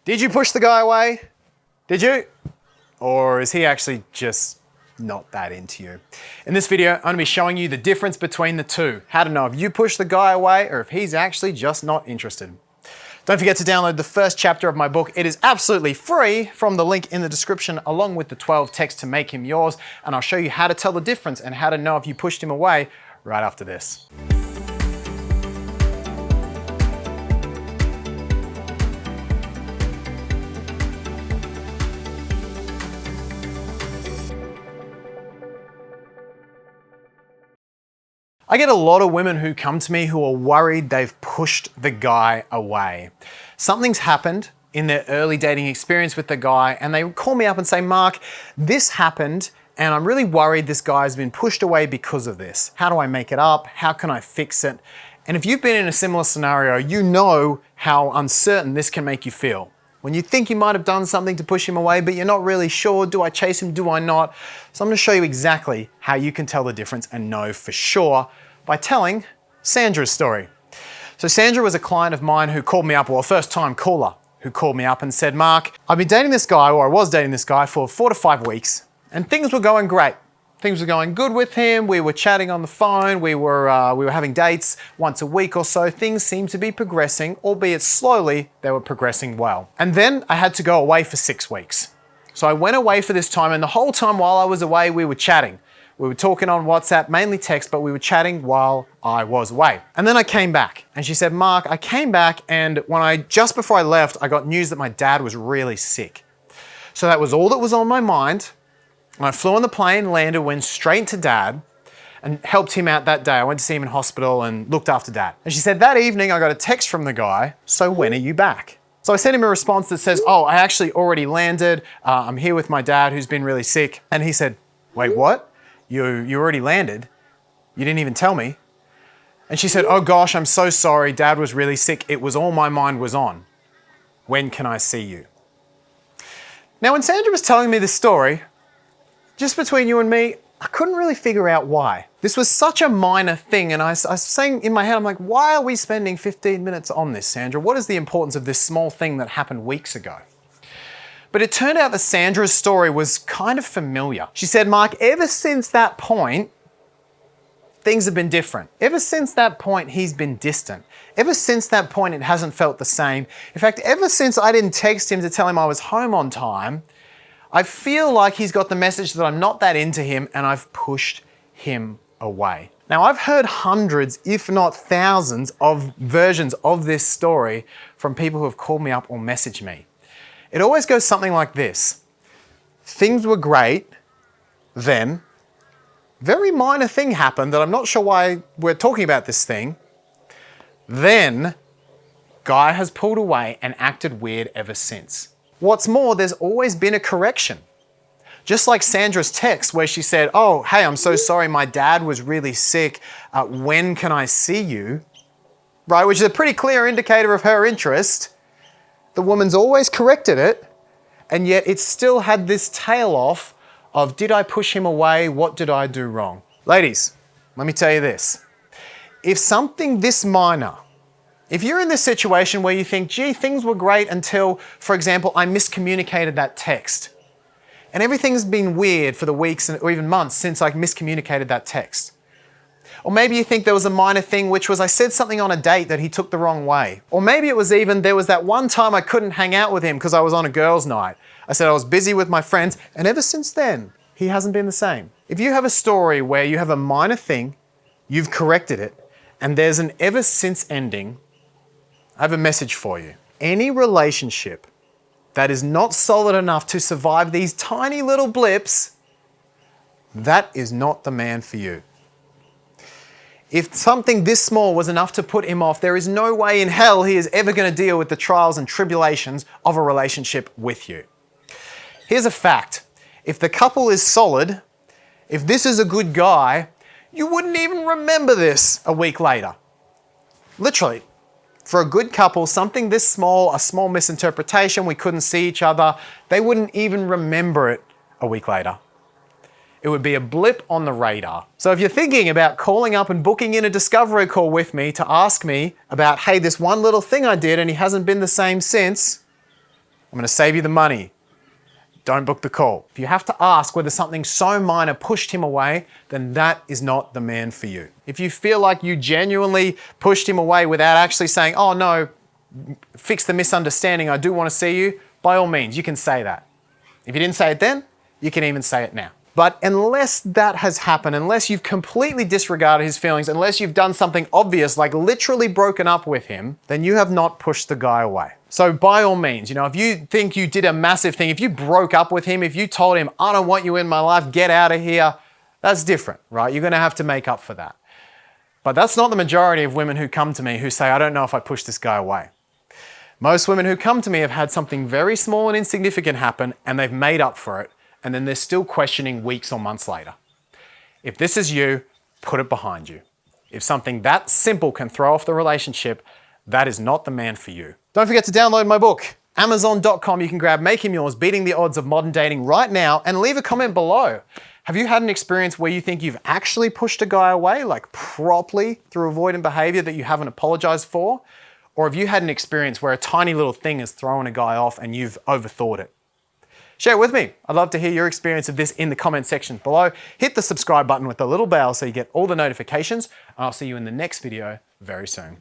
Did you push the guy away? Did you? Or is he actually just not that into you? In this video, I'm going to be showing you the difference between the two. How to know if you push the guy away or if he's actually just not interested. Don't forget to download the first chapter of my book. It is absolutely free from the link in the description, along with the 12 texts to make him yours. And I'll show you how to tell the difference and how to know if you pushed him away right after this. I get a lot of women who come to me who are worried they've pushed the guy away. Something's happened in their early dating experience with the guy and they call me up and say, Mark, this happened and I'm really worried this guy's been pushed away because of this. How do I make it up? How can I fix it? And if you've been in a similar scenario, you know how uncertain this can make you feel. When you think you might have done something to push him away, but you're not really sure, do I chase him, do I not? So I'm gonna show you exactly how you can tell the difference and know for sure by telling Sandra's story. So Sandra was a client of mine who called me up, or a first time caller, who called me up and said, Mark, I've been dating this guy, or I was dating this guy for 4 to 5 weeks, and things were going great. Things were going good with him. We were chatting on the phone. We were having dates once a week or so. Things seemed to be progressing, albeit slowly, they were progressing well. And then I had to go away for 6 weeks. So I went away for this time, and the whole time while I was away, we were chatting. We were talking on WhatsApp, mainly text, but we were chatting while I was away. And then I came back, and she said, Mark, I came back, and just before I left, I got news that my dad was really sick. So that was all that was on my mind. I flew on the plane, landed, went straight to Dad and helped him out that day. I went to see him in hospital and looked after Dad. And she said, that evening I got a text from the guy, so when are you back? So I sent him a response that says, oh, I actually already landed. I'm here with my dad who's been really sick. And he said, wait, what? You already landed? You didn't even tell me? And she said, oh gosh, I'm so sorry. Dad was really sick. It was all my mind was on. When can I see you? Now, when Sandra was telling me this story, just between you and me, I couldn't really figure out why. This was such a minor thing, and I was saying in my head, I'm like, why are we spending 15 minutes on this, Sandra? What is the importance of this small thing that happened weeks ago? But it turned out that Sandra's story was kind of familiar. She said, Mark, ever since that point, things have been different. Ever since that point, he's been distant. Ever since that point, it hasn't felt the same. In fact, ever since I didn't text him to tell him I was home on time, I feel like he's got the message that I'm not that into him and I've pushed him away. Now, I've heard hundreds, if not thousands, of versions of this story from people who have called me up or messaged me. It always goes something like this. Things were great, then very minor thing happened that I'm not sure why we're talking about this thing. Then guy has pulled away and acted weird ever since. What's more, there's always been a correction. Just like Sandra's text where she said, oh, hey, I'm so sorry, my dad was really sick. When can I see you? Right, which is a pretty clear indicator of her interest. The woman's always corrected it, and yet it still had this tail off of, did I push him away? What did I do wrong? Ladies, let me tell you this. If something this minor, if you're in this situation where you think, gee, things were great until, for example, I miscommunicated that text, and everything's been weird for the weeks or even months since I miscommunicated that text. Or maybe you think there was a minor thing, which was I said something on a date that he took the wrong way. Or maybe it was even, there was that one time I couldn't hang out with him because I was on a girls' night. I said I was busy with my friends, and ever since then, he hasn't been the same. If you have a story where you have a minor thing, you've corrected it, and there's an ever since ending, I have a message for you. Any relationship that is not solid enough to survive these tiny little blips, that is not the man for you. If something this small was enough to put him off, there is no way in hell he is ever going to deal with the trials and tribulations of a relationship with you. Here's a fact. If the couple is solid, if this is a good guy, you wouldn't even remember this a week later. Literally. For a good couple, something this small, a small misinterpretation, we couldn't see each other, they wouldn't even remember it a week later. It would be a blip on the radar. So if you're thinking about calling up and booking in a discovery call with me to ask me about, hey, this one little thing I did and he hasn't been the same since, I'm gonna save you the money. Don't book the call. If you have to ask whether something so minor pushed him away, then that is not the man for you. If you feel like you genuinely pushed him away without actually saying, oh no, fix the misunderstanding, I do want to see you, by all means, you can say that. If you didn't say it then, you can even say it now. But unless that has happened, unless you've completely disregarded his feelings, unless you've done something obvious, like literally broken up with him, then you have not pushed the guy away. So by all means, if you think you did a massive thing, if you broke up with him, if you told him, I don't want you in my life, get out of here, that's different, right? You're gonna have to make up for that. But that's not the majority of women who come to me who say, I don't know if I pushed this guy away. Most women who come to me have had something very small and insignificant happen and they've made up for it, and then they're still questioning weeks or months later. If this is you, put it behind you. If something that simple can throw off the relationship, that is not the man for you. Don't forget to download my book. Amazon.com, you can grab Make Him Yours, Beating the Odds of Modern Dating right now, and leave a comment below. Have you had an experience where you think you've actually pushed a guy away, like properly through avoidant behavior that you haven't apologized for? Or have you had an experience where a tiny little thing has thrown a guy off and you've overthought it? Share it with me. I'd love to hear your experience of this in the comment section below. Hit the subscribe button with the little bell so you get all the notifications, and I'll see you in the next video very soon.